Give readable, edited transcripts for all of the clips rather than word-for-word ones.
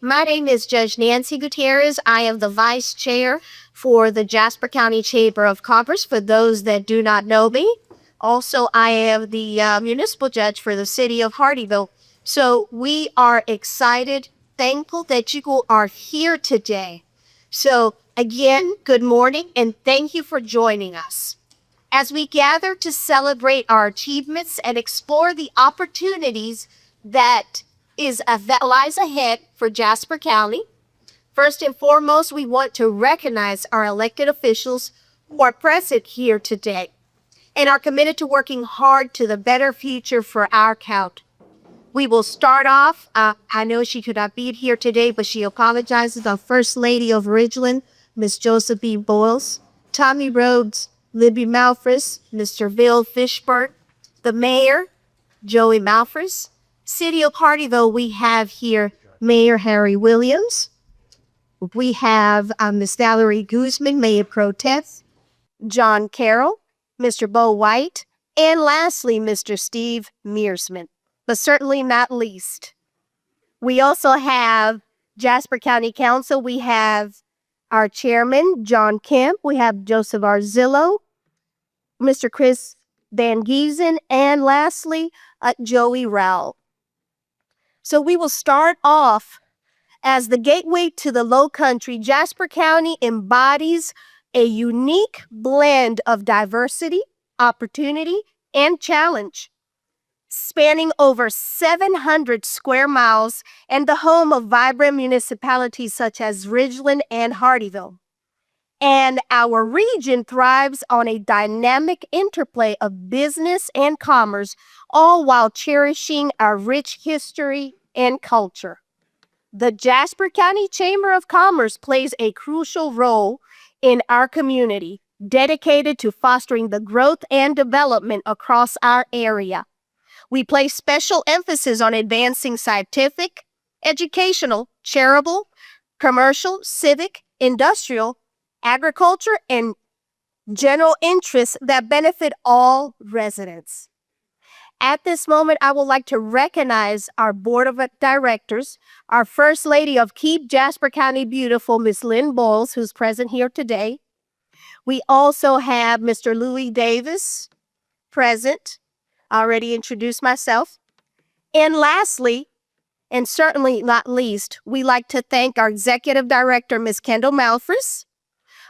My name is Judge Nancy Gutierrez. I am the Vice Chair for the Jasper County Chamber of Commerce, for those that do not know me. Also, I am the municipal judge for the city of Hardyville. So we are excited, thankful that you are here today. So again, good morning and thank you for joining us. As we gather to celebrate our achievements and explore the opportunities that lies ahead for Jasper County, first and foremost, we want to recognize our elected officials who are present here today and are committed to working hard to the better future for our county. We will start off. I know she could not be here today, but she apologizes. Our First Lady of Ridgeland, Miss Josephine Boyles, Tommy Rhodes, Libby Malfris, Mr. Bill Fishburne, the Mayor, Joey Malfris. City of Hardyville, we have here Mayor Harry Williams. We have Miss Valerie Guzman, Mayor Pro Tem, John Carroll, Mr. Bo White, and lastly, Mr. Steve Mearsman. But certainly not least, we also have Jasper County Council. We have our chairman, John Kemp. We have Joseph Arzillo, Mr. Chris Van Giesen, and lastly, Joey Rowell. So we will start off. As the gateway to the Low Country, Jasper County embodies a unique blend of diversity, opportunity, and challenge. Spanning over 700 square miles and the home of vibrant municipalities such as Ridgeland and Hardyville. And our region thrives on a dynamic interplay of business and commerce, all while cherishing our rich history and culture. The Jasper County Chamber of Commerce plays a crucial role in our community, dedicated to fostering the growth and development across our area. We place special emphasis on advancing scientific, educational, charitable, commercial, civic, industrial, agriculture, and general interests that benefit all residents. At this moment, I would like to recognize our board of directors, our First Lady of Keep Jasper County Beautiful, Miss Lynn Boyles, who's present here today. We also have Mr. Louis Davis present. I already introduced myself. And lastly, and certainly not least, we like to thank our Executive Director, Ms. Kendall Malfris,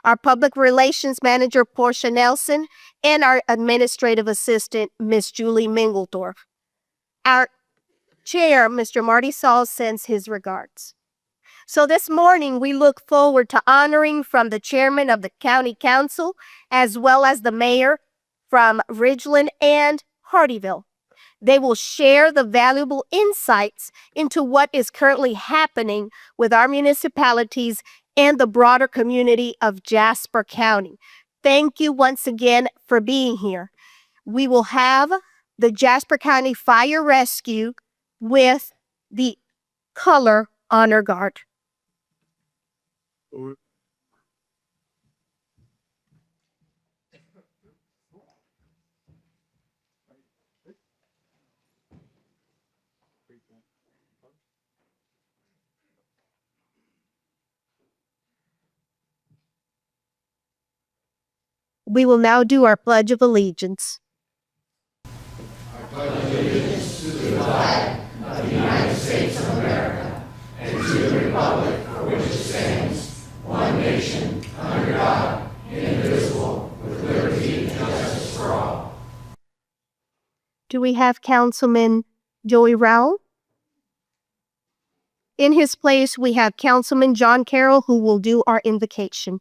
our Public Relations Manager, Portia Nelson, and our Administrative Assistant, Ms. Julie Mingledorf. Our Chair, Mr. Marty Saul, sends his regards. So this morning, we look forward to honoring from the Chairman of the County Council, as well as the Mayor from Ridgeland and Hardyville. They will share the valuable insights into what is currently happening with our municipalities and the broader community of Jasper County. Thank you once again for being here. We will have the Jasper County Fire Rescue with the Color Honor Guard. We will now do our Pledge of Allegiance. Do we have Councilman Joey Rowell? In his place, we have Councilman John Carroll, who will do our invocation.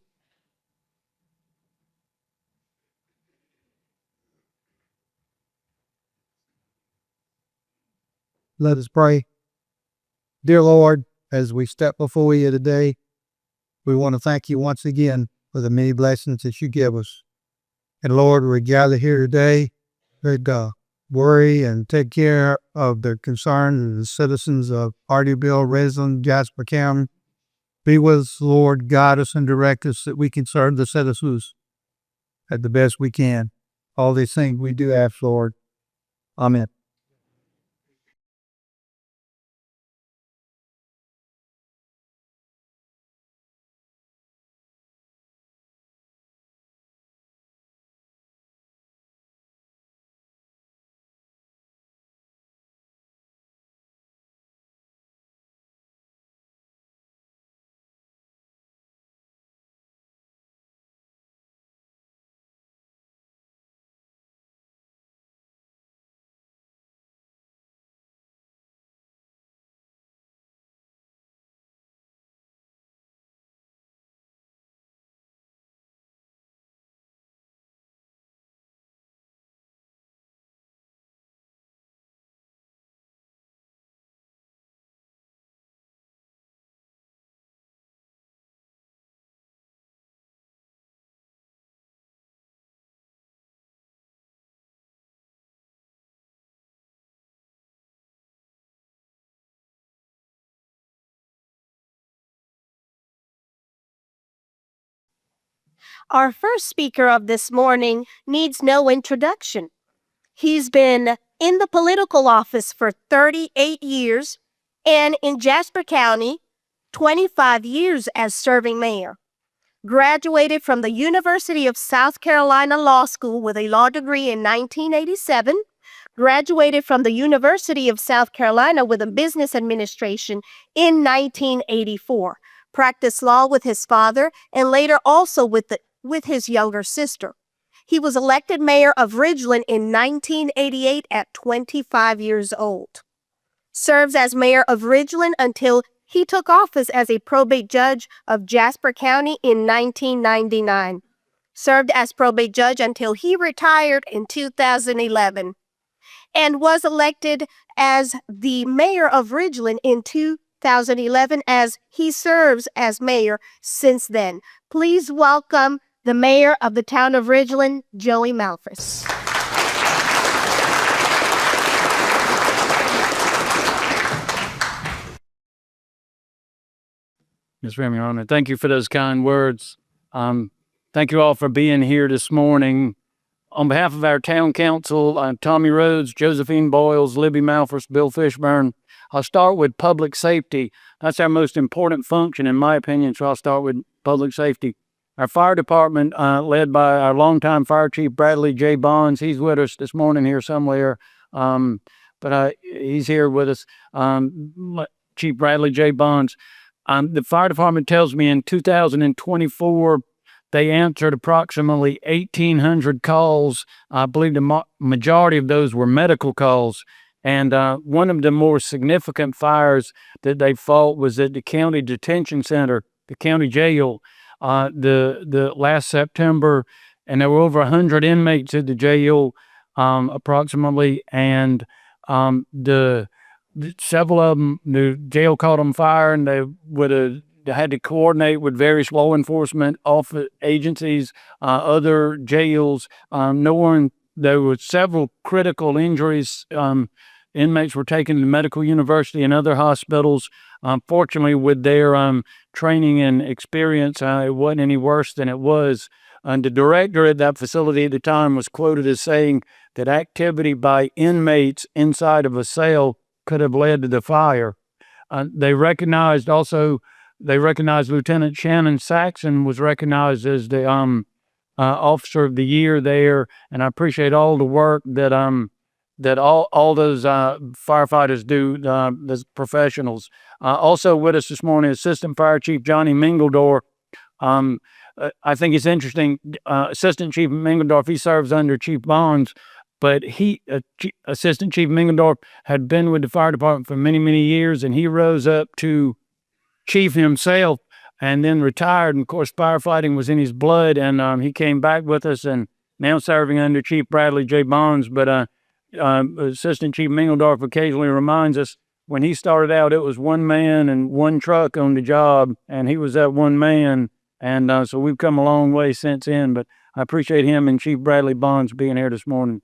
Let us pray. Dear Lord, as we step before you today, we want to thank you once again for the many blessings that you give us. And Lord, we gather here today to worry and take care of the concerns of the citizens of Hardyville, Ridgeland, Jasper County. Be with us, Lord, guide us and direct us that we can serve the citizens at the best we can. All these things we do ask, Lord. Amen. Our first speaker of this morning needs no introduction. He's been in the political office for 38 years and in Jasper County, 25 years as serving mayor. Graduated from the University of South Carolina Law School with a law degree in 1987. Graduated from the University of South Carolina with a business administration in 1984. Practiced law with his father and later also with his younger sister. He was elected mayor of Ridgeland in 1988 at 25 years old. Serves as mayor of Ridgeland until he took office as a probate judge of Jasper County in 1999. Served as probate judge until he retired in 2011. And was elected as the mayor of Ridgeland in 2011 as he serves as mayor since then. Please welcome the mayor of the town of Ridgeland, Joey Malphus. Ms. Remy, Your Honor, thank you for those kind words. Thank you all for being here this morning. On behalf of our town council, Tommy Rhodes, Josephine Boyles, Libby Malphus, Bill Fishburne, I'll start with public safety. That's our most important function, in my opinion, so I'll start with public safety. Our fire department, led by our longtime fire chief, Bradley J. Bonds, he's with us this morning here somewhere, but he's here with us, Chief Bradley J. Bonds. The fire department tells me in 2024, they answered approximately 1,800 calls. I believe the majority of those were medical calls. And one of the more significant fires that they fought was at the county detention center, the county jail, the last September. And there were over 100 inmates at the jail, approximately. And several of them, the jail caught on fire, and they had to coordinate with various law enforcement agencies, other jails. There were several critical injuries. Inmates were taken to medical university and other hospitals. Fortunately, with their training and experience, it wasn't any worse than it was. And the director at that facility at the time was quoted as saying that activity by inmates inside of a cell could have led to the fire. They recognized Lieutenant Shannon Saxon was recognized as the Officer of the Year there, and I appreciate all the work that all those firefighters do, as professionals. Also with us this morning, Assistant Fire Chief Johnny Mingledorf. I think it's interesting. Assistant Chief Mingledorf, he serves under Chief Bonds, but Assistant Chief Mingledorf had been with the fire department for many, many years, and he rose up to chief himself and then retired. And of course, firefighting was in his blood, and he came back with us and now serving under Chief Bradley J. Bonds. But Assistant Chief Mingledorf occasionally reminds us when he started out, it was one man and one truck on the job, and he was that one man. And so we've come a long way since then, but I appreciate him and Chief Bradley Bonds being here this morning.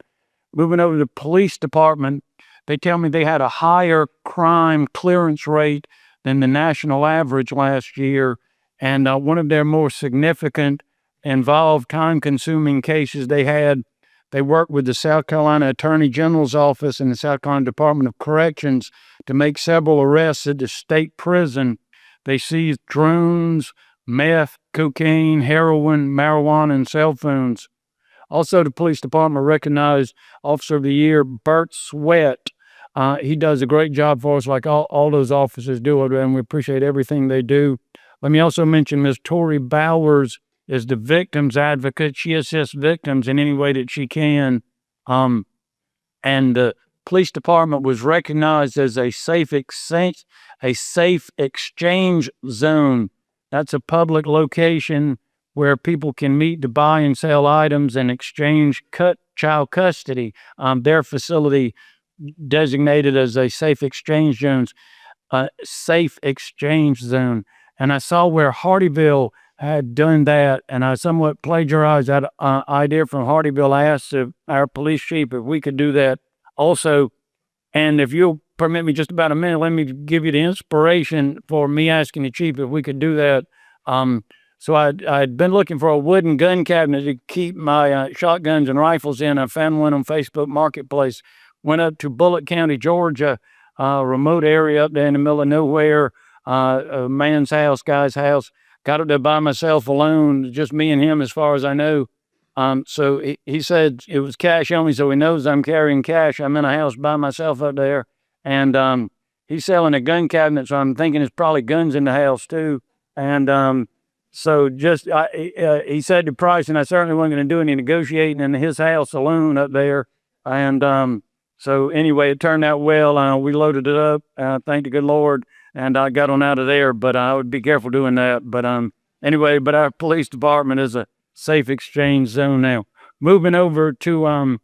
Moving over to the police department, they tell me they had a higher crime clearance rate than the national average last year. And one of their more significant, involved, time-consuming cases they worked with the South Carolina Attorney General's office and the South Carolina Department of Corrections to make several arrests at the state prison. They seized drones, meth, cocaine, heroin, marijuana, and cell phones. Also, the police department recognized Officer of the Year, Bert Sweat. He does a great job for us, like all those officers do, and we appreciate everything they do. Let me also mention Ms. Tori Bowers is the victim's advocate. She assists victims in any way that she can. And the police department was recognized as a safe exchange zone. That's a public location where people can meet to buy and sell items and exchange child custody. Their facility designated as a safe exchange zone. And I saw where Hardeeville had done that, and I somewhat plagiarized that idea from Hardeeville. I asked our police chief if we could do that also. And if you'll permit me just about a minute, let me give you the inspiration for me asking the chief if we could do that. So I'd been looking for a wooden gun cabinet to keep my shotguns and rifles in. I found one on Facebook Marketplace. Went up to Bullock County, Georgia, a remote area up there in the middle of nowhere, a man's house, guy's house. Got up there by myself alone, just me and him as far as I know. So he said it was cash only, so he knows I'm carrying cash. I'm in a house by myself up there. And he's selling a gun cabinet, so I'm thinking there's probably guns in the house too. And so he said the price, and I certainly wasn't going to do any negotiating in his house alone up there. And so anyway, it turned out well. We loaded it up, thank the good Lord, and I got on out of there. But I would be careful doing that. But anyway, but our police department is a safe exchange zone now. Moving over to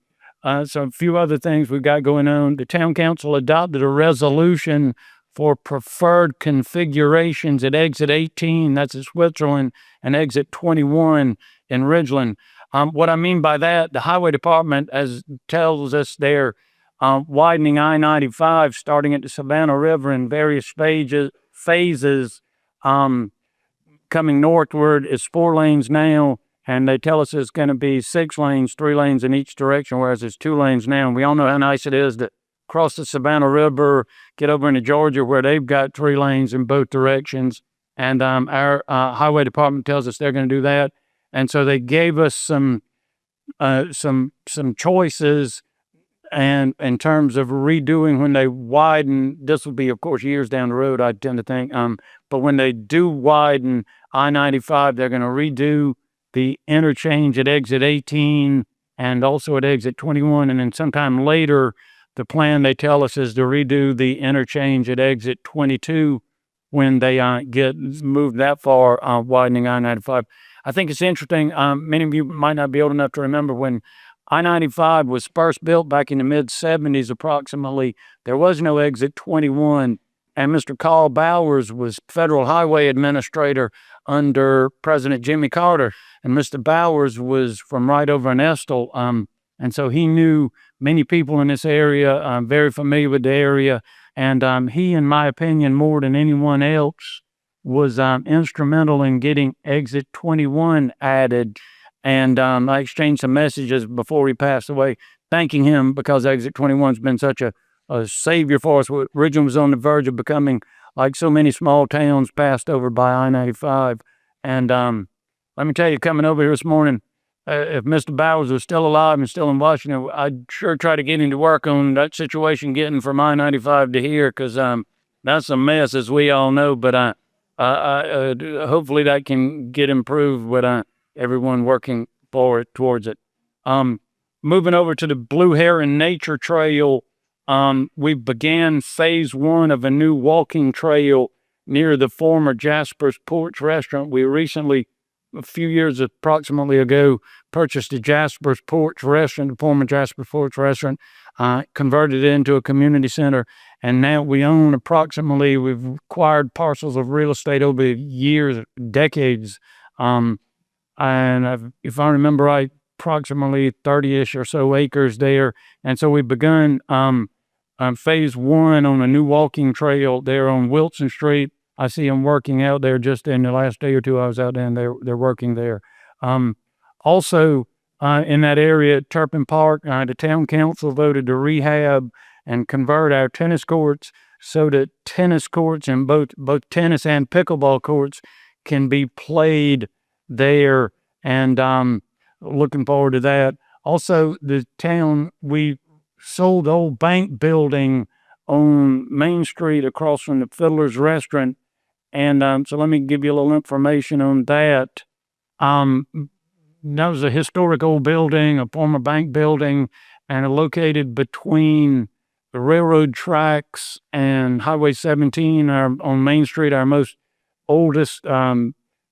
some few other things we've got going on. The town council adopted a resolution for preferred configurations at exit 18, that's in Switzerland, and exit 21 in Ridgeland. What I mean by that, the highway department tells us they're widening I-95 starting at the Savannah River in various phases. Coming northward is 4 lanes now, and they tell us it's going to be 6 lanes, 3 lanes in each direction, whereas it's 2 lanes now. And we all know how nice it is to cross the Savannah River, get over into Georgia where they've got 3 lanes in both directions. And our highway department tells us they're going to do that. And so they gave us some choices, and in terms of redoing when they widen. This will be, of course, years down the road, I tend to think. But when they do widen I-95, they're going to redo the interchange at exit 18 and also at exit 21. And then sometime later, the plan, they tell us, is to redo the interchange at exit 22 when they get moved that far, widening I-95. I think it's interesting. Many of you might not be old enough to remember when I-95 was first built back in the mid-'70s approximately. There was no exit 21, and Mr. Carl Bowers was federal highway administrator under President Jimmy Carter. And Mr. Bowers was from right over in Estill, and so he knew many people in this area, very familiar with the area, and he, in my opinion, more than anyone else, was instrumental in getting exit 21 added. And I exchanged some messages before he passed away, thanking him because exit 21 has been such a savior for us. Ridgeland was on the verge of becoming, like so many small towns, passed over by I-95. And let me tell you, coming over here this morning, if Mr. Bowers was still alive and still in Washington, I'd sure try to get him to work on that situation, getting from I-95 to here, because that's a mess, as we all know. But hopefully that can get improved with everyone working forward towards it. Moving over to the Blue Heron Nature Trail, we began phase 1 of a new walking trail near the former Jasper's Porch restaurant. We recently, a few years approximately ago, purchased the Jasper's Porch restaurant, the former Jasper's Porch restaurant, converted it into a community center, and now we own we've acquired parcels of real estate over years, decades, and if I remember right, approximately 30-ish or so acres there. And so we've begun phase 1 on a new walking trail there on Wilson Street. I see them working out there just in the last day or two I was out there, and they're working there. Also, in that area at Turpin Park, the town council voted to rehab and convert our tennis courts so that tennis courts and both tennis and pickleball courts can be played there, and looking forward to that. Also, the town, we sold the old bank building on Main Street across from the Fiddler's Restaurant, and so let me give you a little information on that. That was a historic old building, a former bank building, and located between the railroad tracks and Highway 17 on Main Street, our most oldest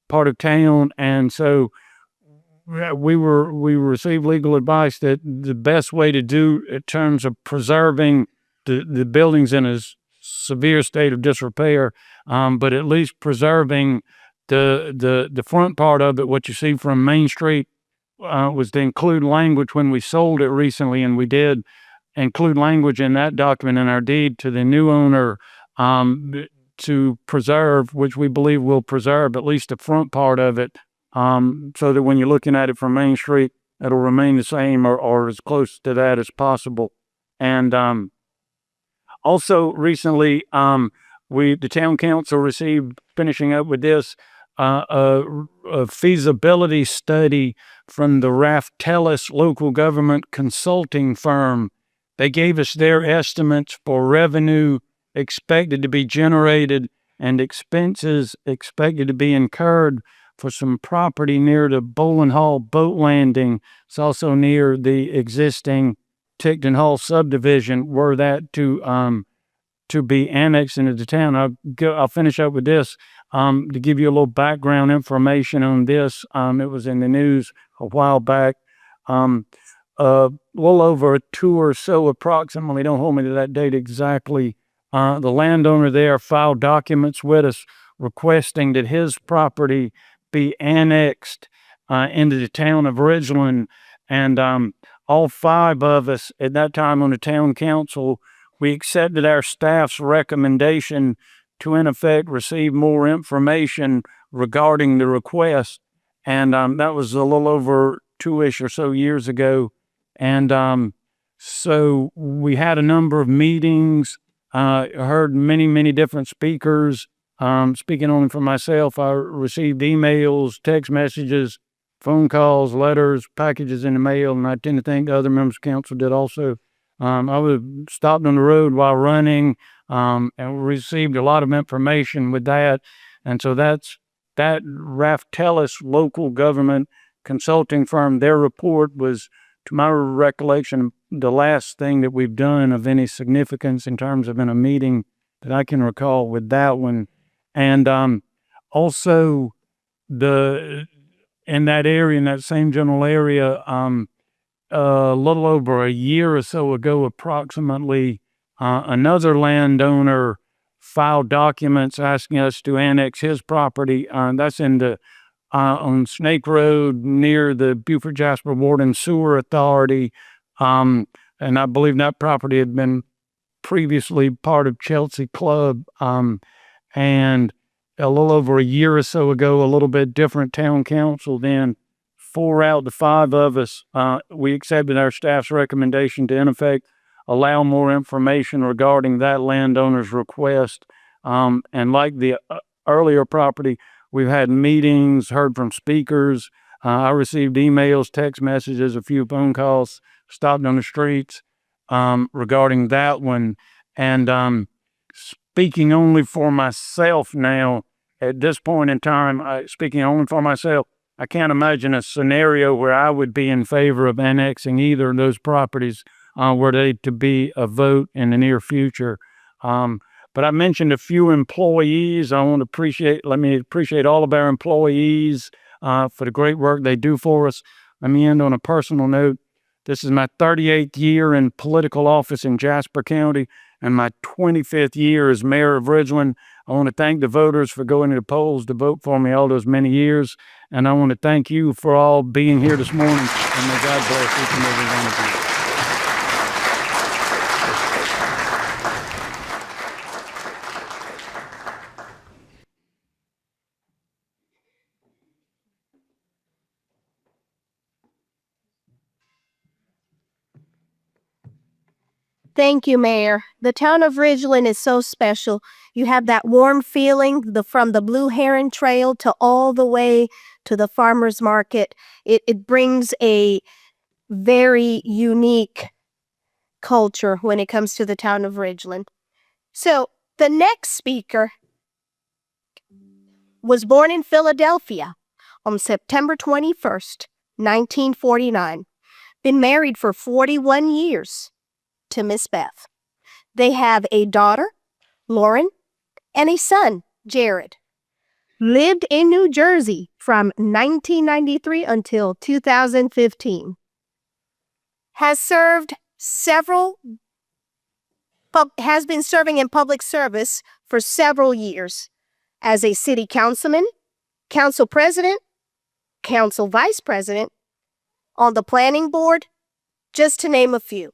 part of town. And so we received legal advice that the best way to do in terms of preserving the buildings in a severe state of disrepair, but at least preserving the front part of it, what you see from Main Street, was to include language when we sold it recently, and we did include language in that document in our deed to the new owner, to preserve, which we believe will preserve at least the front part of it, so that when you're looking at it from Main Street, it'll remain the same or as close to that as possible. And also recently, the town council received, finishing up with this, a feasibility study from the Raftellus local government consulting firm. They gave us their estimates for revenue expected to be generated and expenses expected to be incurred for some property near the Bowling Hall boat landing. It's also near the existing Ticton Hall subdivision, were that to be annexed into the town. I'll finish up with this to give you a little background information on this. It was in the news a while back. A little over a 2 or so approximately, don't hold me to that date exactly, the landowner there filed documents with us requesting that his property be annexed into the town of Ridgeland. And all 5 of us at that time on the town council, we accepted our staff's recommendation to, in effect, receive more information regarding the request. And that was a little over 2-ish or so years ago. And so we had a number of meetings, heard many, many different speakers. Speaking only for myself, I received emails, text messages, phone calls, letters, packages in the mail, and I tend to think the other members of council did also. I was stopped on the road while running, and received a lot of information with that. And so that Raftellus local government consulting firm, their report was, to my recollection, the last thing that we've done of any significance in terms of in a meeting that I can recall with that one. And also in that area, in that same general area, a little over a year or so ago, approximately, another landowner filed documents asking us to annex his property. That's on Snake Road near the Beaufort Jasper Water and Sewer Authority. And I believe that property had been previously part of Chelsea Club. And a little over a year or so ago, a little bit different town council then, 4 out of the 5 of us, we accepted our staff's recommendation to, in effect, allow more information regarding that landowner's request. And like the earlier property, we've had meetings, heard from speakers. I received emails, text messages, a few phone calls, stopped on the streets regarding that one. And speaking only for myself now, at this point in time, speaking only for myself, I can't imagine a scenario where I would be in favor of annexing either of those properties were they to be a vote in the near future. But I mentioned a few employees. Let me appreciate all of our employees for the great work they do for us. Let me end on a personal note. This is my 38th year in political office in Jasper County and my 25th year as mayor of Ridgeland. I want to thank the voters for going to the polls to vote for me all those many years. And I want to thank you for all being here this morning. And may God bless each and every one of you. Thank you, Mayor. The town of Ridgeland is so special. You have that warm feeling from the Blue Heron Trail to all the way to the farmer's market. It brings a very unique culture when it comes to the town of Ridgeland. So the next speaker was born in Philadelphia on September 21st, 1949. Been married for 41 years. To Miss Beth. They have a daughter, Lauren, and a son, Jared. Lived in New Jersey from 1993 until 2015. Has been serving in public service for several years as a city councilman, council president, council vice president, on the planning board, just to name a few.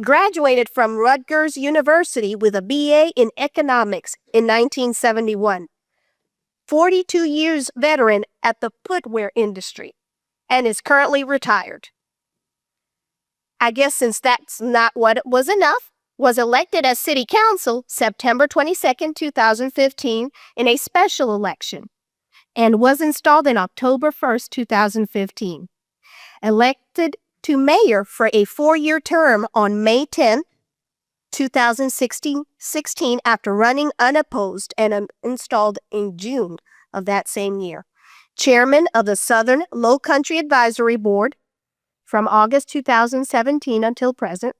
Graduated from Rutgers University with a BA in economics in 1971. 42 years veteran at the footwear industry and is currently retired. I guess since that's not what was enough, was elected as city council September 22nd, 2015 in a special election and was installed in October 1st, 2015. Elected to mayor for a 4-year term on May 10, 2016 after running unopposed and installed in June of that same year. Chairman of the Southern Low Country Advisory Board from August 2017 until present.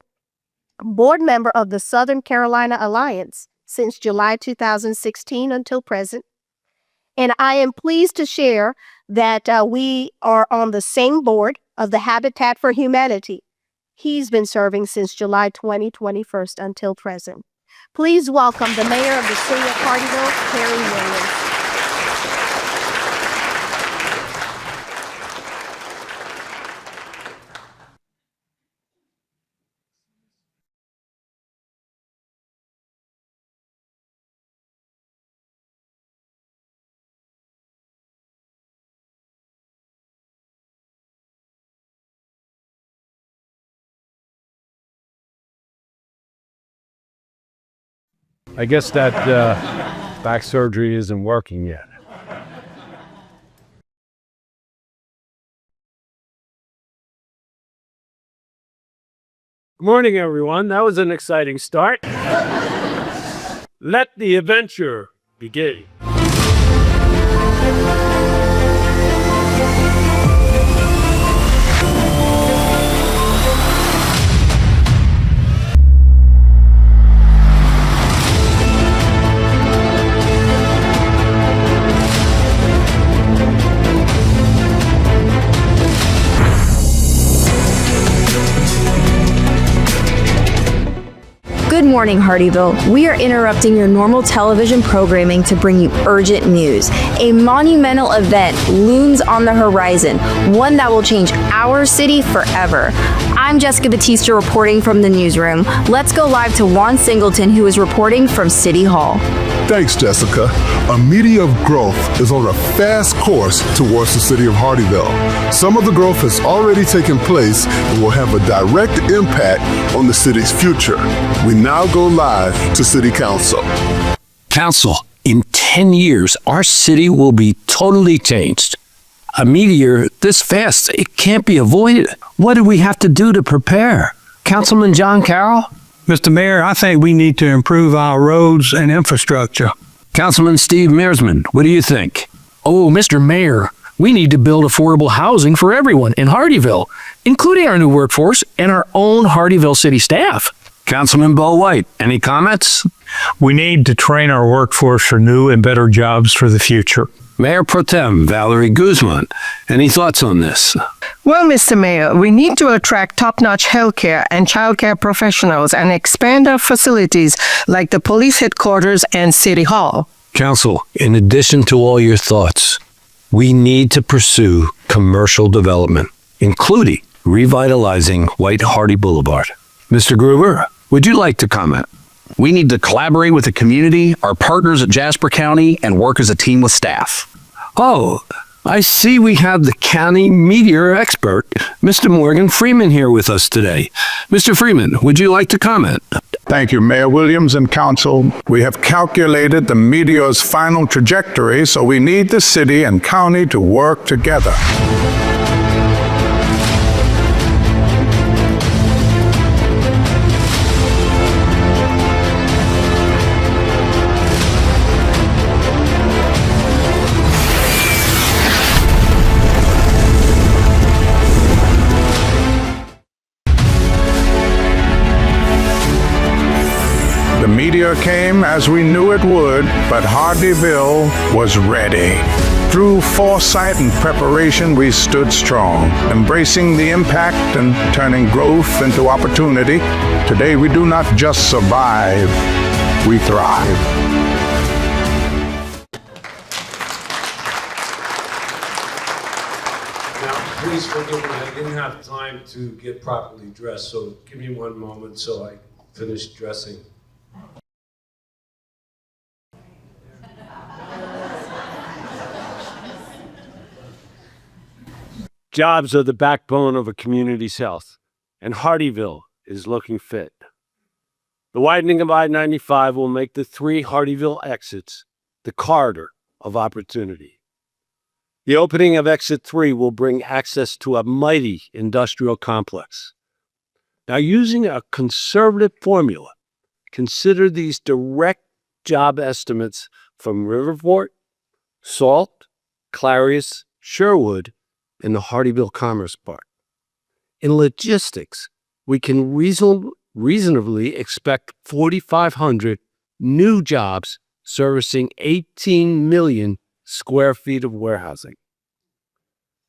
Board member of the Southern Carolina Alliance since July 2016 until present. And I am pleased to share that we are on the same board of the Habitat for Humanity. He's been serving since July 2021 until present. Please welcome the mayor of the city of Hardeeville, Terry Williams. I guess that back surgery isn't working yet. Good morning, everyone. That was an exciting start. Let the adventure begin. Good morning, Hardeeville. We are interrupting your normal television programming to bring you urgent news. A monumental event looms on the horizon, one that will change our city forever. I'm Jessica Batista reporting from the newsroom. Let's go live to Juan Singleton, who is reporting from City Hall. Thanks, Jessica. A media of growth is on a fast course towards the city of Hardeeville. Some of the growth has already taken place and will have a direct impact on the city's future. We now go live to City Council. Council, in 10 years, our city will be totally changed. A meteor this fast, it can't be avoided. What do we have to do to prepare? Councilman John Carroll? Mr. Mayor, I think we need to improve our roads and infrastructure. Councilman Steve Mearsman, what do you think? Oh, Mr. Mayor, we need to build affordable housing for everyone in Hardeeville, including our new workforce and our own Hardeeville city staff. Councilman Bo White, any comments? We need to train our workforce for new and better jobs for the future. Mayor Pro Tem Valerie Guzman, any thoughts on this? Well, Mr. Mayor, we need to attract top-notch healthcare and childcare professionals and expand our facilities like the police headquarters and City Hall. Council, in addition to all your thoughts, we need to pursue commercial development, including revitalizing White Hardy Boulevard. Mr. Gruber, would you like to comment? We need to collaborate with the community, our partners at Jasper County, and work as a team with staff. Oh, I see we have the county meteor expert, Mr. Morgan Freeman, here with us today. Mr. Freeman, would you like to comment? Thank you, Mayor Williams and Council. We have calculated the meteor's final trajectory, so we need the city and county to work together. The meteor came as we knew it would, but Hardeeville was ready. Through foresight and preparation, we stood strong, embracing the impact and turning growth into opportunity. Today, we do not just survive, we thrive. Now, Please forgive me, I didn't have time to get properly dressed, so give me one moment so I finish dressing. Jobs are the backbone of a community's health, and Hardeeville is looking fit. The widening of I-95 will make the 3 Hardeeville exits the corridor of opportunity. The opening of Exit 3 will bring access to a mighty industrial complex. Now, using a conservative formula, consider these direct job estimates from Riverport, Salt, Clarius, Sherwood, and the Hardeeville Commerce Park. In logistics, we can reasonably expect 4,500 new jobs servicing 18 million square feet of warehousing.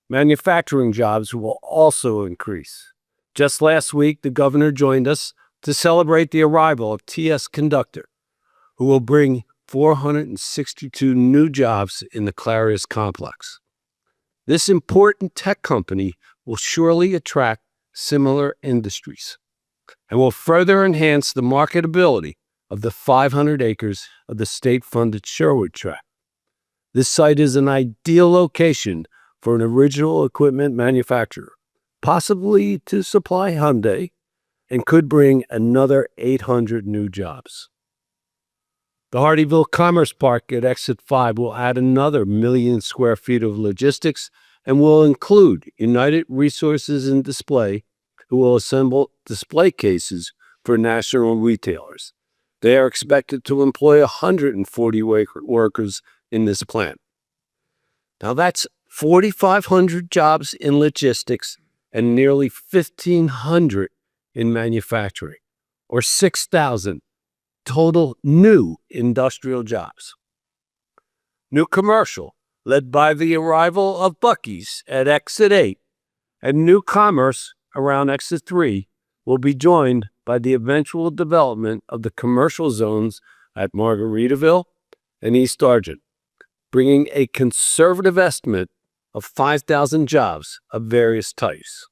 Manufacturing jobs will also increase. Just last week, the governor joined us to celebrate the arrival of TS Conductor, who will bring 462 new jobs in the Clarius complex. This important tech company will surely attract similar industries and will further enhance the marketability of the 500 acres of the state-funded Sherwood tract. This site is an ideal location for an original equipment manufacturer, possibly to supply Hyundai, and could bring another 800 new jobs. The Hardeeville Commerce Park at Exit 5 will add another 1 million square feet of logistics and will include United Resources and Display, who will assemble display cases for national retailers. They are expected to employ 140 workers in this plant. Now that's 4,500 jobs in logistics and nearly 1,500 in manufacturing, or 6,000 total new industrial jobs. New commercial, led by the arrival of Buc-ee's at Exit 8, and new commerce around Exit 3 will be joined by the eventual development of the commercial zones at Margaritaville and East Argent, bringing a conservative estimate of 5,000 jobs of various types.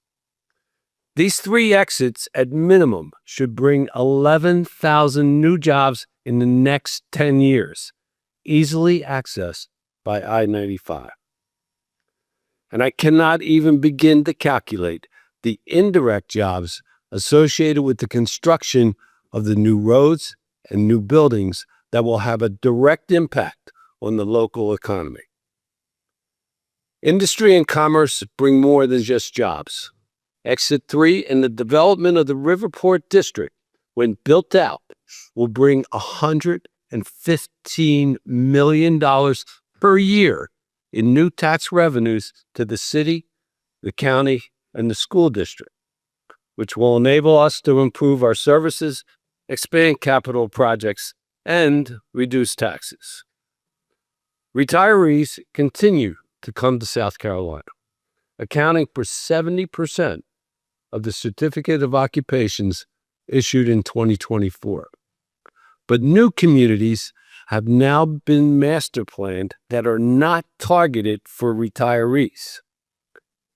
These 3 exits at minimum should bring 11,000 new jobs in the next 10 years, easily accessed by I-95. And I cannot even begin to calculate the indirect jobs associated with the construction of the new roads and new buildings that will have a direct impact on the local economy. Industry and commerce bring more than just jobs. Exit 3 and the development of the Riverport District, when built out, will bring $115 million per year in new tax revenues to the city, the county, and the school district, which will enable us to improve our services, expand capital projects, and reduce taxes. Retirees continue to come to South Carolina, accounting for 70% of the certificate of occupations issued in 2024. But new communities have now been master planned that are not targeted for retirees.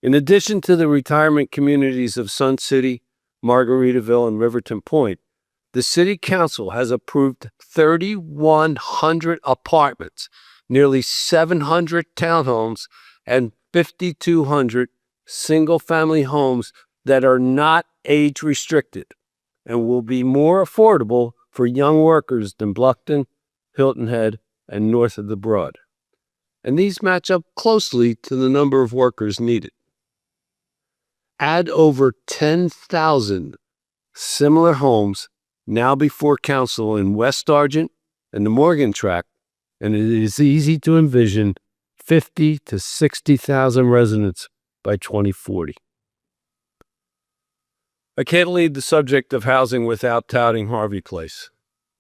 In addition to the retirement communities of Sun City, Margaritaville, and Riverton Point, the City Council has approved 3,100 apartments, nearly 700 townhomes, and 5,200 single-family homes that are not age-restricted and will be more affordable for young workers than Bluffton, Hilton Head, and north of the Broad. And these match up closely to the number of workers needed. Add over 10,000 similar homes now before council in West Argent and the Morgan Tract, and it is easy to envision 50 to 60,000 residents by 2040. I can't leave the subject of housing without touting Harvey Place.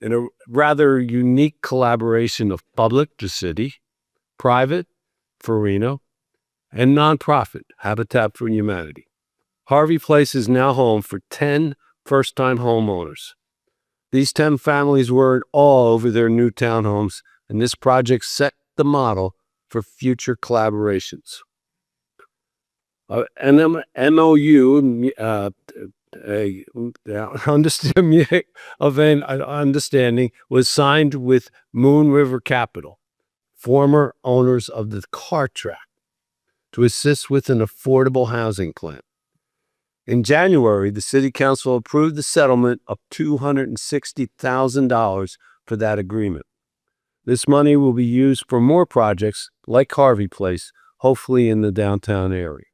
In a rather unique collaboration of public, the city, private, Farino, and nonprofit, Habitat for Humanity, Harvey Place is now home for 10 first-time homeowners. These 10 families were in awe over their new townhomes, and this project set the model for future collaborations. MOU, understanding was signed with Moon River Capital, former owners of the car track, to assist with an affordable housing plan. In January, the City Council approved the settlement of $260,000 for that agreement. This money will be used for more projects like Harvey Place, hopefully in the downtown area.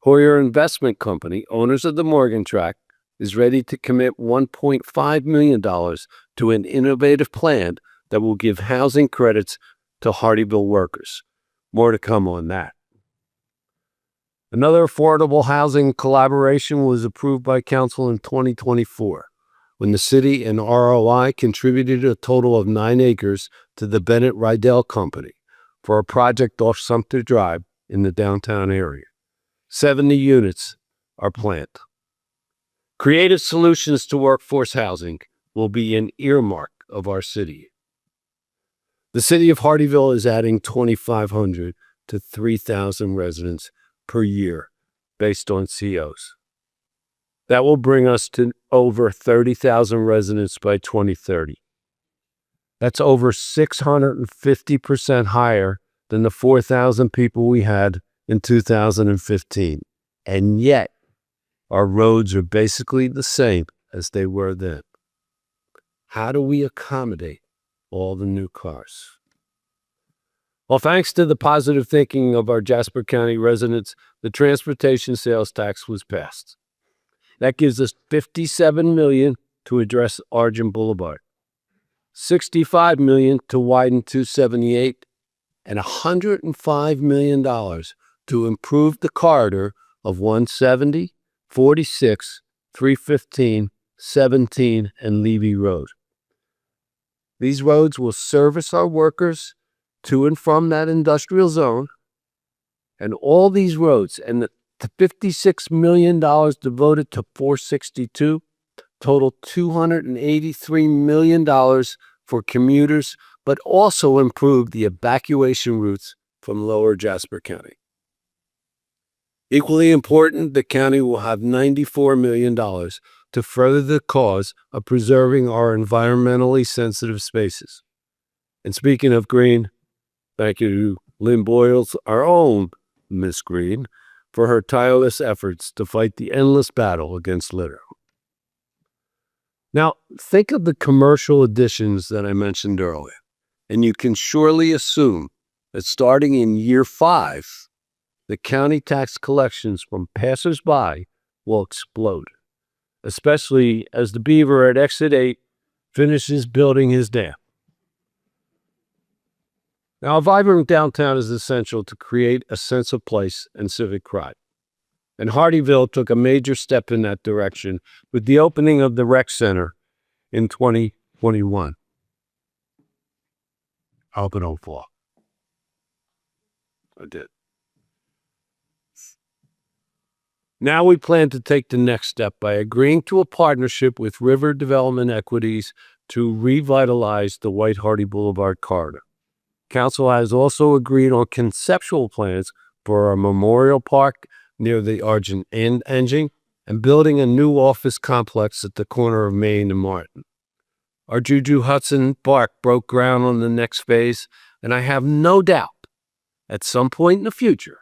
Hoyer Investment Company, owners of the Morgan Tract, is ready to commit $1.5 million to an innovative plan that will give housing credits to Hardeeville workers. More to come on that. Another affordable housing collaboration was approved by Council in 2024, when the city and ROI contributed a total of 9 acres to the Bennett Rydell Company for a project off Sumter Drive in the downtown area. 70 units are planned. Creative solutions to workforce housing will be an earmark of our city. The city of Hardeeville is adding 2,500 to 3,000 residents per year based on COs. That will bring us to over 30,000 residents by 2030. That's over 650% higher than the 4,000 people we had in 2015. And yet, our roads are basically the same as they were then. How do we accommodate all the new cars? Well, thanks to the positive thinking of our Jasper County residents, the transportation sales tax was passed. That gives us $57 million to address Argent Boulevard, $65 million to widen 278, and $105 million to improve the corridor of 170, 46, 315, 17, and Levy Road. These roads will service our workers to and from that industrial zone, and all these roads and the $56 million devoted to 462 total $283 million for commuters, but also improve the evacuation routes from lower Jasper County. Equally important, the county will have $94 million to further the cause of preserving our environmentally sensitive spaces. And speaking of green, thank you to Lynn Boyles, our own Miss Green, for her tireless efforts to fight the endless battle against litter. Now, think of the commercial additions that I mentioned earlier, and you can surely assume that starting in year 5, the county tax collections from passersby will explode, especially as the beaver at Exit 8 finishes building his dam. Now, a vibrant downtown is essential to create a sense of place and civic pride. And Hardeeville took a major step in that direction with the opening of the Rec Center in 2021. I hope it don't fall. I did. Now we plan to take the next step by agreeing to a partnership with River Development Equities to revitalize the White Hardy Boulevard corridor. Council has also agreed on conceptual plans for a memorial park near the Argent Engine and building a new office complex at the corner of Main and Martin. Our Juju Hudson Park broke ground on the next phase, and I have no doubt at some point in the future,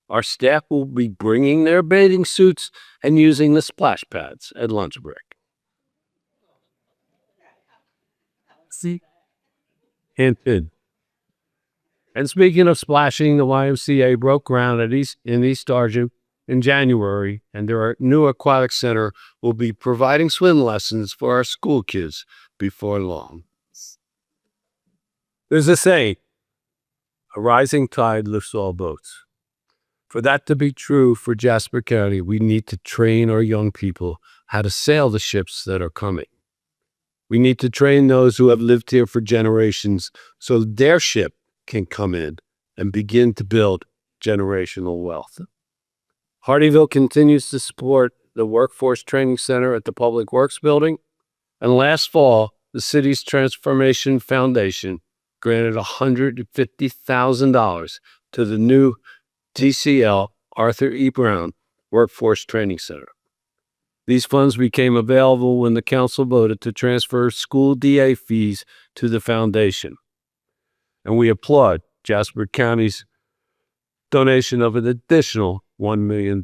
our staff will be bringing their bathing suits and using the splash pads at lunch break. See? Hinted. And speaking of splashing, the YMCA broke ground in East Argent in January, and their new aquatic center will be providing swim lessons for our school kids before long. There's a saying, a rising tide lifts all boats. For that to be true for Jasper County, we need to train our young people how to sail the ships that are coming. We need to train those who have lived here for generations so their ship can come in and begin to build generational wealth. Hardeeville continues to support the Workforce Training Center at the Public Works Building, and last fall, the city's Transformation Foundation granted $150,000 to the new TCL Arthur E. Brown Workforce Training Center. These funds became available when the council voted to transfer school DA fees to the foundation. And we applaud Jasper County's donation of an additional $1 million.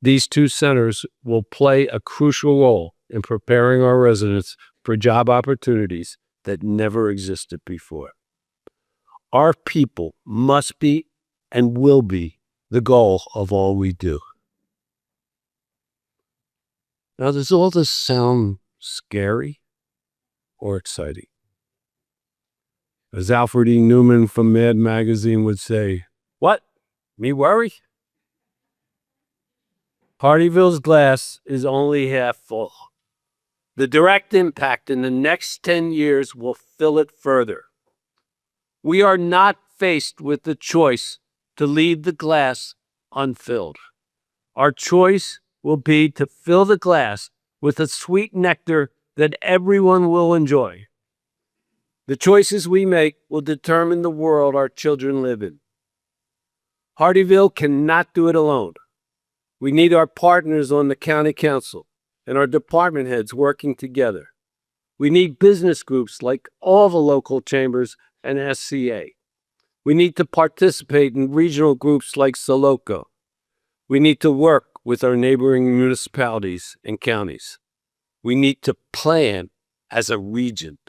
These two centers will play a crucial role in preparing our residents for job opportunities that never existed before. Our people must be and will be the goal of all we do. Now, does all this sound scary or exciting? As Alfred E. Newman from Mad Magazine would say, "What? Me worry?" Hardeeville's glass is only half full. The direct impact in the next 10 years will fill it further. We are not faced with the choice to leave the glass unfilled. Our choice will be to fill the glass with a sweet nectar that everyone will enjoy. The choices we make will determine the world our children live in. Hardeeville cannot do it alone. We need our partners on the county council and our department heads working together. We need business groups like all the local chambers and SCA. We need to participate in regional groups like Soloco. We need to work with our neighboring municipalities and counties. We need to plan as a region.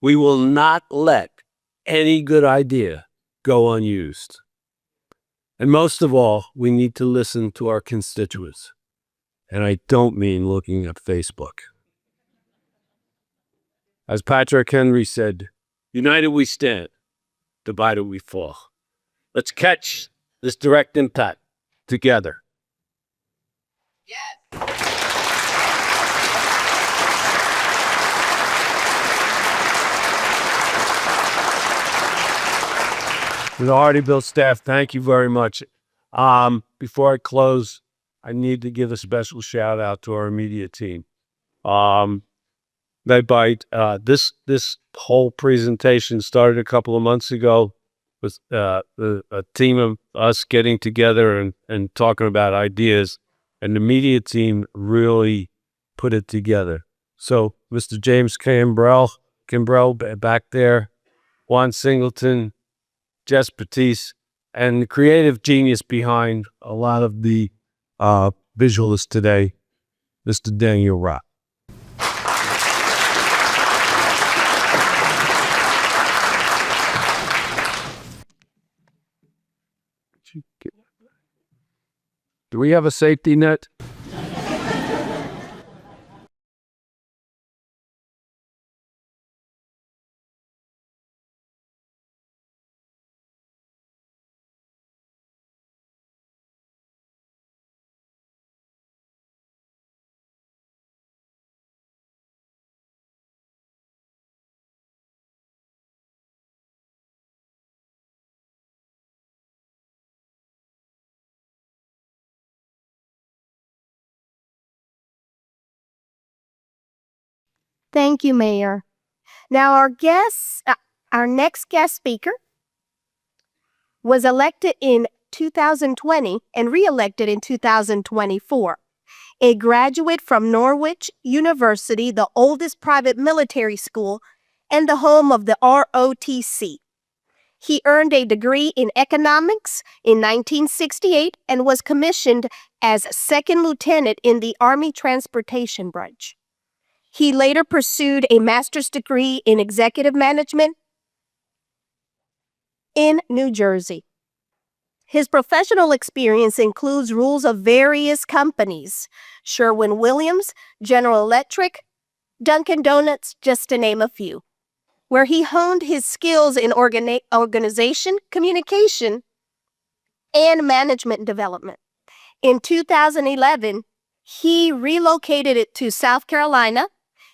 We will not let any good idea go unused. And most of all, we need to listen to our constituents. And I don't mean looking at Facebook. As Patrick Henry said, "United we stand, divided we fall." Let's catch this direct impact together. To the Hardeeville staff, thank you very much. Before I close, I need to give a special shout out to our media team. This whole presentation started a couple of months ago with a team of us getting together and talking about ideas, and the media team really put it together. So Mr. James Kimbrell back there, Juan Singleton, Jess Batiste, and the creative genius behind a lot of the visualists today, Mr. Daniel Rock. Do we have a safety net? Thank you, Mayor. Now, our next guest speaker was elected in 2020 and re-elected in 2024. A graduate from Norwich University, the oldest private military school and the home of the ROTC. He earned a degree in economics in 1968 and was commissioned as second lieutenant in the Army Transportation Branch. He later pursued a master's degree in executive management in New Jersey. His professional experience includes roles of various companies, Sherwin-Williams, General Electric, Dunkin' Donuts, just to name a few, where he honed his skills in organization, communication, and management development. In 2011, he relocated it to South Carolina.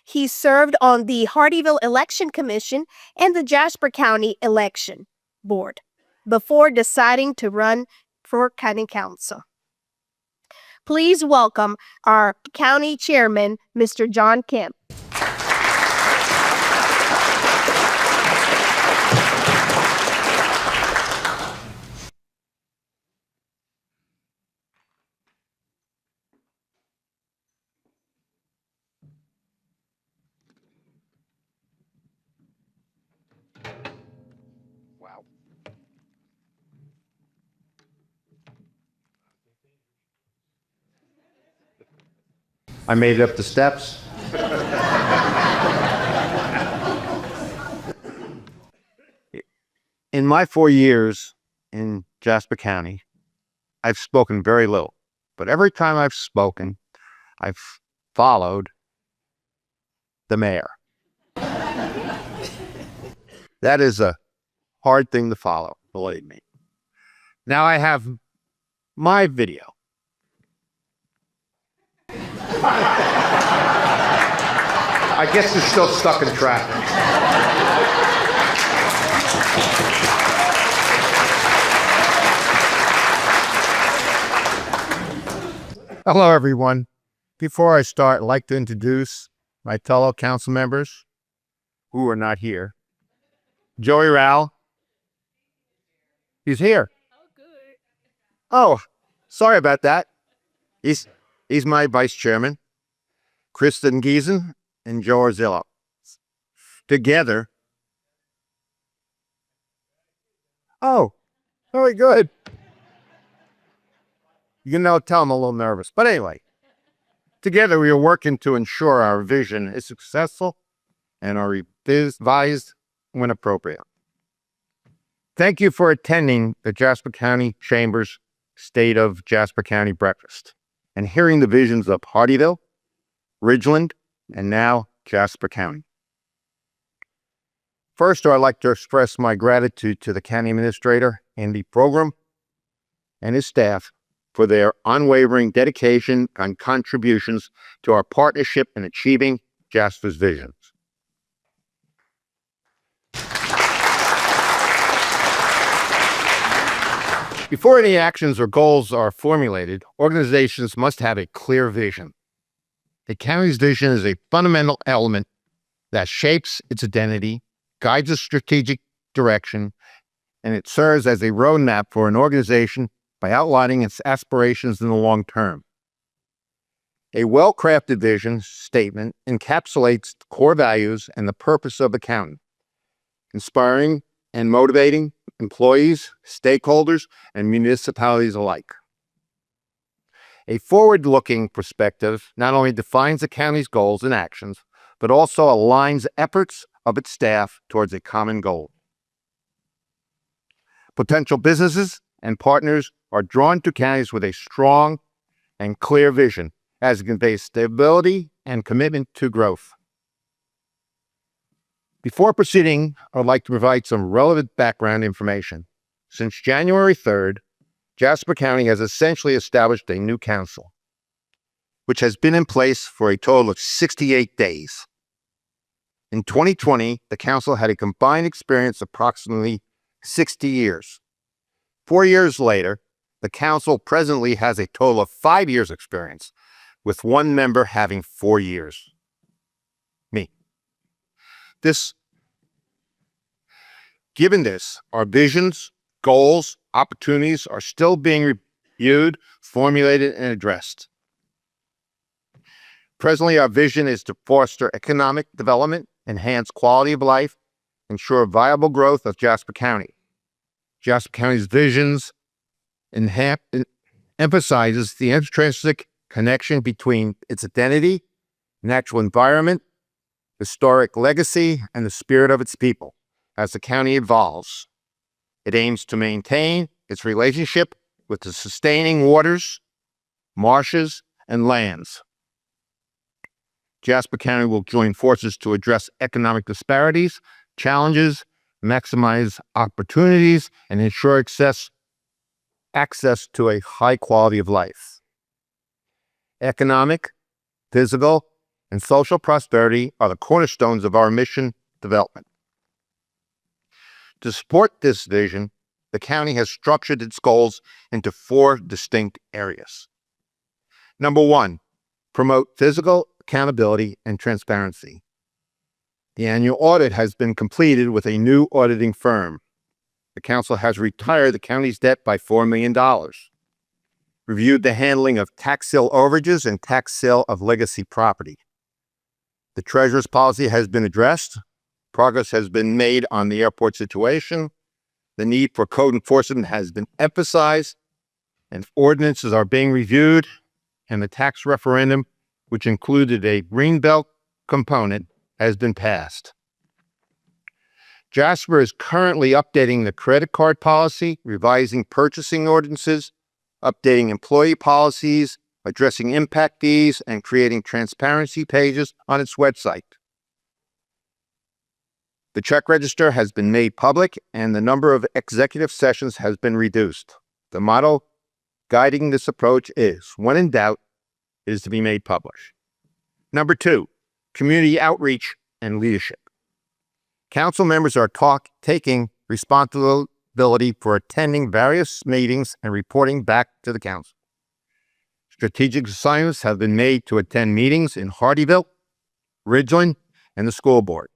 He served on the Hardeeville Election Commission and the Jasper County Election Board before deciding to run for County Council. Please welcome our County Chairman, Mr. John Kemp. I made it up the steps. In my 4 years in Jasper County, I've spoken very little, but every time I've spoken, I've followed the mayor. That is a hard thing to follow, believe me. Now I have my video. I guess you're still stuck in traffic. Hello, everyone. Before I start, I'd like to introduce my fellow council members who are not here. Joey Rowell. He's here. Oh, sorry about that. He's my vice chairman. Kristen Giesen and Joe Arzillo. Together. Oh, very good. You know, tell I'm a little nervous. But anyway, together we are working to ensure our vision is successful and are revised when appropriate. Thank you for attending the Jasper County Chamber's State of Jasper County Breakfast and hearing the visions of Hardeeville, Ridgeland, and now Jasper County. First, I'd like to express my gratitude to the County Administrator, Andy Program, and his staff for their unwavering dedication and contributions to our partnership in achieving Jasper's visions. Before any actions or goals are formulated, organizations must have a clear vision. The county's vision is a fundamental element that shapes its identity, guides its strategic direction, and it serves as a roadmap for an organization by outlining its aspirations in the long term. A well-crafted vision statement encapsulates the core values and the purpose of the county, inspiring and motivating employees, stakeholders, and municipalities alike. A forward-looking perspective not only defines the county's goals and actions, but also aligns efforts of its staff towards a common goal. Potential businesses and partners are drawn to counties with a strong and clear vision, as it conveys stability and commitment to growth. Before proceeding, I would like to provide some relevant background information. Since January 3rd, Jasper County has essentially established a new council, which has been in place for a total of 68 days. In 2020, the council had a combined experience of approximately 60 years. 4 years later, the council presently has a total of 5 years experience, with one member having 4 years. Me. Given this, our visions, goals, opportunities are still being reviewed, formulated, and addressed. Presently, our vision is to foster economic development, enhance quality of life, ensure viable growth of Jasper County. Jasper County's visions emphasizes the intrinsic connection between its identity, natural environment, historic legacy, and the spirit of its people. As the county evolves, it aims to maintain its relationship with the sustaining waters, marshes, and lands. Jasper County will join forces to address economic disparities, challenges, maximize opportunities, and ensure access to a high quality of life. Economic, physical, and social prosperity are the cornerstones of our mission development. To support this vision, the county has structured its goals into 4 distinct areas. Number 1, promote physical accountability and transparency. The annual audit has been completed with a new auditing firm. The council has retired the county's debt by $4 million, reviewed the handling of tax sale overages and tax sale of legacy property. The treasurer's policy has been addressed. Progress has been made on the airport situation. The need for code enforcement has been emphasized, and ordinances are being reviewed, and the tax referendum which included a Greenbelt component, has been passed. Jasper is currently updating the credit card policy, revising purchasing ordinances, updating employee policies, addressing impact fees, and creating transparency pages on its website. The check register has been made public and the number of executive sessions has been reduced. The motto guiding this approach is, when in doubt, it is to be made public. Number 2, community outreach and leadership. Council members are taking responsibility for attending various meetings and reporting back to the council. Strategic assignments have been made to attend meetings in Hardeeville, Ridgeland, and the school board,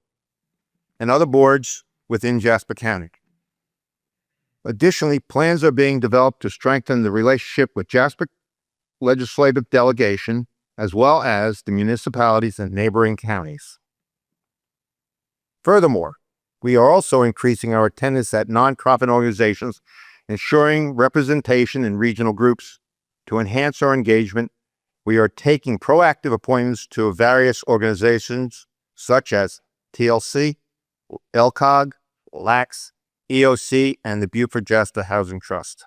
and other boards within Jasper County. Additionally, plans are being developed to strengthen the relationship with Jasper legislative delegation, as well as the municipalities and neighboring counties. Furthermore, we are also increasing our attendance at nonprofit organizations, ensuring representation in regional groups. To enhance our engagement, we are taking proactive appointments to various organizations such as TLC, LCOG, LAX, EOC, and the Beaufort Jasper Housing Trust.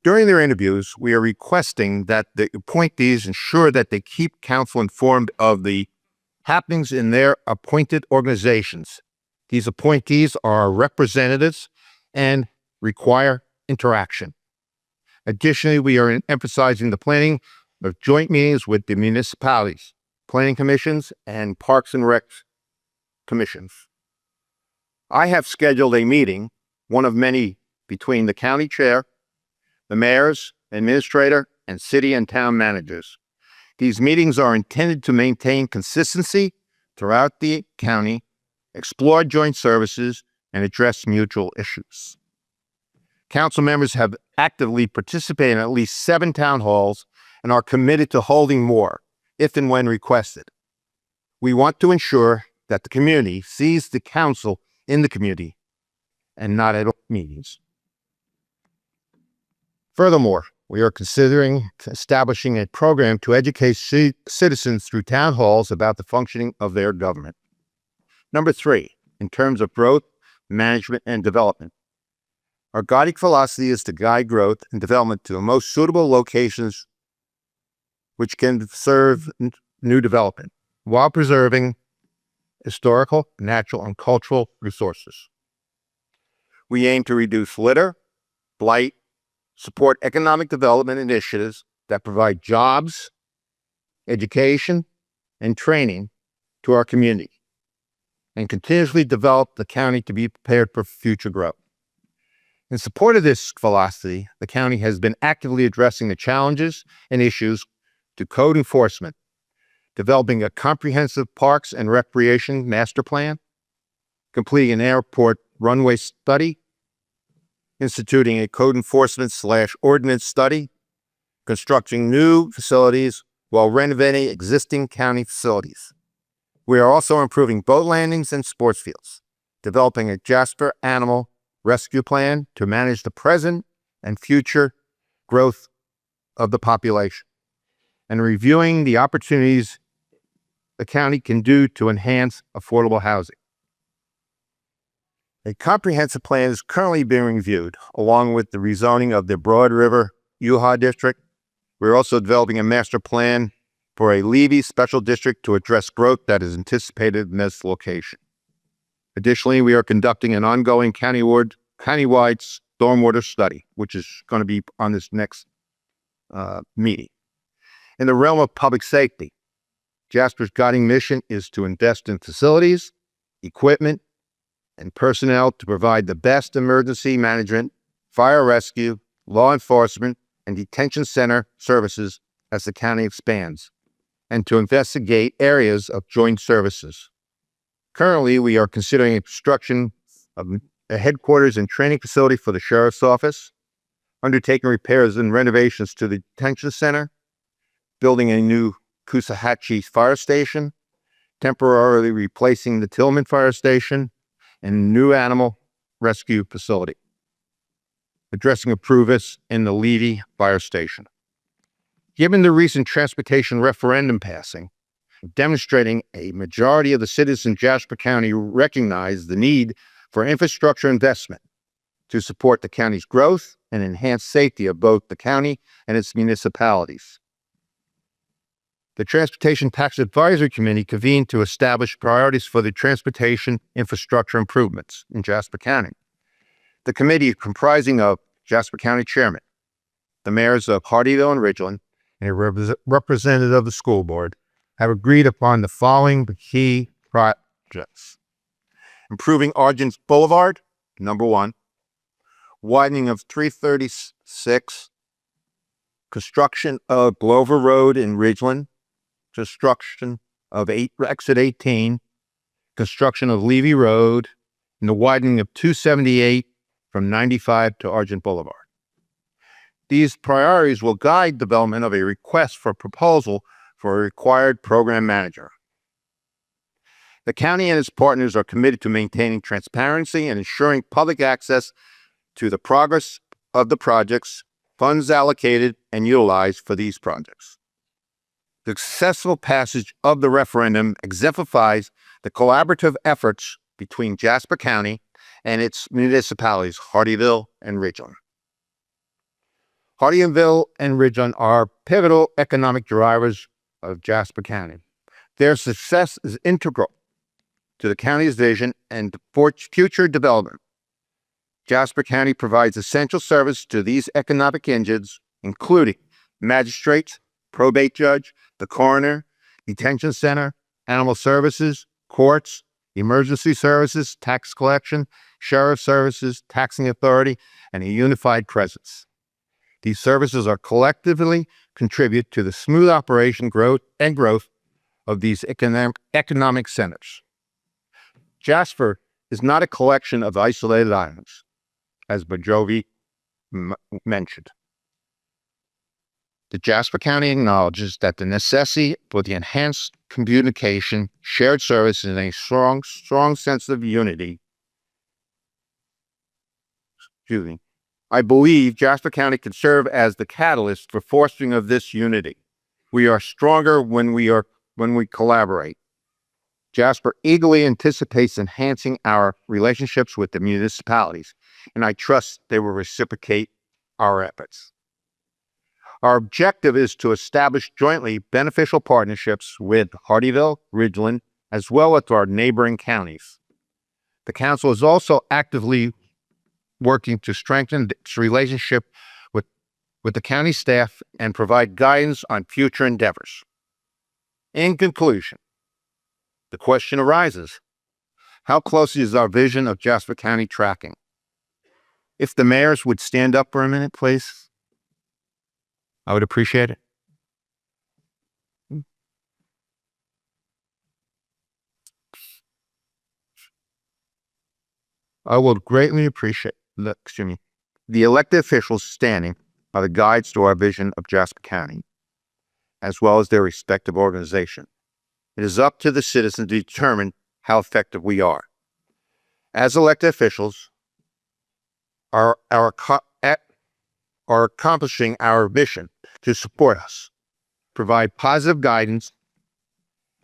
During their interviews, we are requesting that the appointees ensure that they keep council informed of the happenings in their appointed organizations. These appointees are representatives and require interaction. Additionally, we are emphasizing the planning of joint meetings with the municipalities, planning commissions, and parks and rec commissions. I have scheduled a meeting, one of many, between the county chair, the mayors, administrator, and city and town managers. These meetings are intended to maintain consistency throughout the county, explore joint services, and address mutual issues. Council members have actively participated in at least 7 town halls and are committed to holding more, if and when requested. We want to ensure that the community sees the council in the community and not at meetings. Furthermore, we are considering establishing a program to educate citizens through town halls about the functioning of their government. Number 3, in terms of growth, management, and development. Our guiding philosophy is to guide growth and development to the most suitable locations which can serve new development while preserving historical, natural, and cultural resources. We aim to reduce litter, blight, support economic development initiatives that provide jobs, education, and training to our community, and continuously develop the county to be prepared for future growth. In support of this philosophy, the county has been actively addressing the challenges and issues to code enforcement, developing a comprehensive parks and recreation master plan, completing an airport runway study, instituting a code enforcement / ordinance study, constructing new facilities while renovating existing county facilities. We are also improving boat landings and sports fields, developing a Jasper Animal Rescue Plan to manage the present and future growth of the population, and reviewing the opportunities the county can do to enhance affordable housing. A comprehensive plan is currently being reviewed, along with the rezoning of the Broad River UHA district. We're also developing a master plan for a Levy special district to address growth that is anticipated in this location. Additionally, we are conducting an ongoing countywide stormwater study, which is going to be on this next meeting. In the realm of public safety, Jasper's guiding mission is to invest in facilities, equipment, and personnel to provide the best emergency management, fire rescue, law enforcement, and detention center services as the county expands, and to investigate areas of joint services. Currently, we are considering a construction of a headquarters and training facility for the sheriff's office, undertaking repairs and renovations to the detention center, building a new Coosahatchee fire station, temporarily replacing the Tillman fire station, and new animal rescue facility, addressing improvements in the Levy fire station. Given the recent transportation referendum passing, demonstrating a majority of the citizens in Jasper County recognize the need for infrastructure investment to support the county's growth and enhance safety of both the county and its municipalities. The Transportation Tax Advisory Committee convened to establish priorities for the transportation infrastructure improvements in Jasper County. The committee, comprising of Jasper County Chairman, the mayors of Hardeeville and Ridgeland, and a representative of the school board, have agreed upon the following key projects. Improving Argent Boulevard, number 1. Widening of 336. Construction of Glover Road in Ridgeland. Construction of exit 18. Construction of Levy Road. And the widening of 278 from 95 to Argent Boulevard. These priorities will guide development of a request for proposal for a required program manager. The county and its partners are committed to maintaining transparency and ensuring public access to the progress of the projects, funds allocated and utilized for these projects. The successful passage of the referendum exemplifies the collaborative efforts between Jasper County and its municipalities, Hardeeville and Ridgeland. Hardeeville and Ridgeland are pivotal economic drivers of Jasper County. Their success is integral to the county's vision and for future development. Jasper County provides essential service to these economic engines, including magistrates, probate judge, the coroner, detention center, animal services, courts, emergency services, tax collection, sheriff services, taxing authority, and a unified presence. These services are collectively contribute to the smooth operation growth of these economic centers. Jasper is not a collection of isolated islands, as Bajovi mentioned. The Jasper County acknowledges that the necessity for the enhanced communication, shared services, and a strong sense of unity. I believe Jasper County can serve as the catalyst for fostering of this unity. We are stronger when we collaborate. Jasper eagerly anticipates enhancing our relationships with the municipalities, and I trust they will reciprocate our efforts. Our objective is to establish jointly beneficial partnerships with Hardeeville, Ridgeland, as well as our neighboring counties. The council is also actively working to strengthen its relationship with the county staff and provide guidance on future endeavors. In conclusion, the question arises, how close is our vision of Jasper County tracking? If the mayors would stand up for a minute, please, I would appreciate it. I would greatly appreciate the elected officials standing are the guides to our vision of Jasper County, as well as their respective organization. It is up to the citizens to determine how effective we are. As elected officials, are accomplishing our mission to support us, provide positive guidance,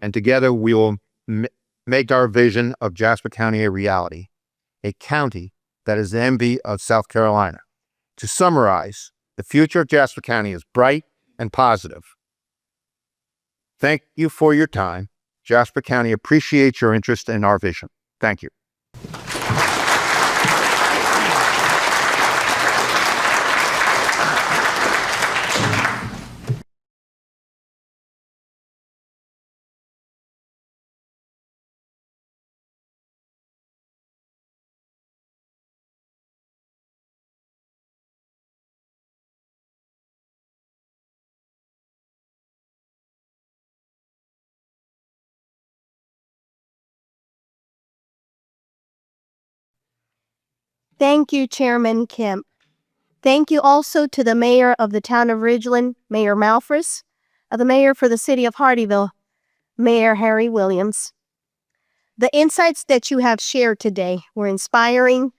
and together we will make our vision of Jasper County a reality, a county that is the envy of South Carolina. To summarize, the future of Jasper County is bright and positive. Thank you for your time. Jasper County appreciates your interest in our vision. Thank you. Thank you, Chairman Kemp. Thank you also to the mayor of the town of Ridgeland, Mayor Malfris, the mayor for the city of Hardeeville, Mayor Harry Williams. The insights that you have shared today were inspiring,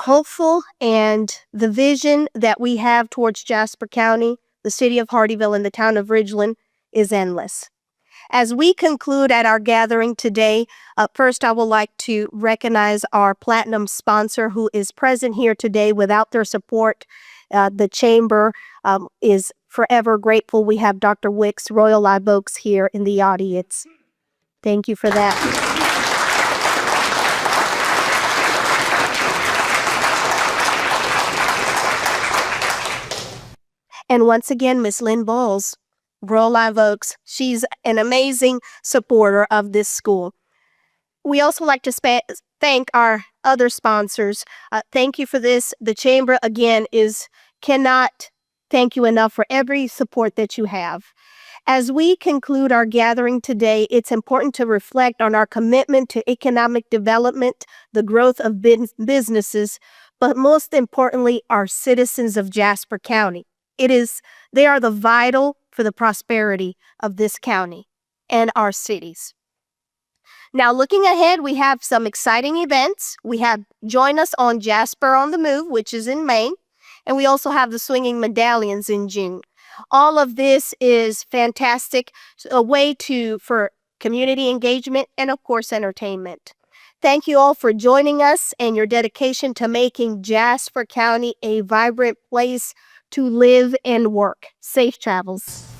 hopeful, and the vision that we have towards Jasper County the city of Hardeeville and the town of Ridgeland is endless. As we conclude at our gathering today, first I would like to recognize our platinum sponsor who is present here today. Without their support, the chamber is forever grateful. We have Dr. Wicks, Royal Live Oaks here in the audience. Thank you for that. And once again, Miss Lynn Bowles, Royal Live Oaks, she's an amazing supporter of this school. We also like to thank our other sponsors. Thank you for this. The Chamber, again, cannot thank you enough for every support that you have. As we conclude our gathering today, it's important to reflect on our commitment to economic development, the growth of businesses, but most importantly, our citizens of Jasper County. They are the vital for the prosperity of this county and our cities. Now, looking ahead, we have some exciting events. We have Join Us on Jasper on the Move, which is in May, and we also have the Swinging Medallions in June. All of this is fantastic, a way for community engagement and, of course, entertainment. Thank you all for joining us and your dedication to making Jasper County a vibrant place to live and work. Safe travels.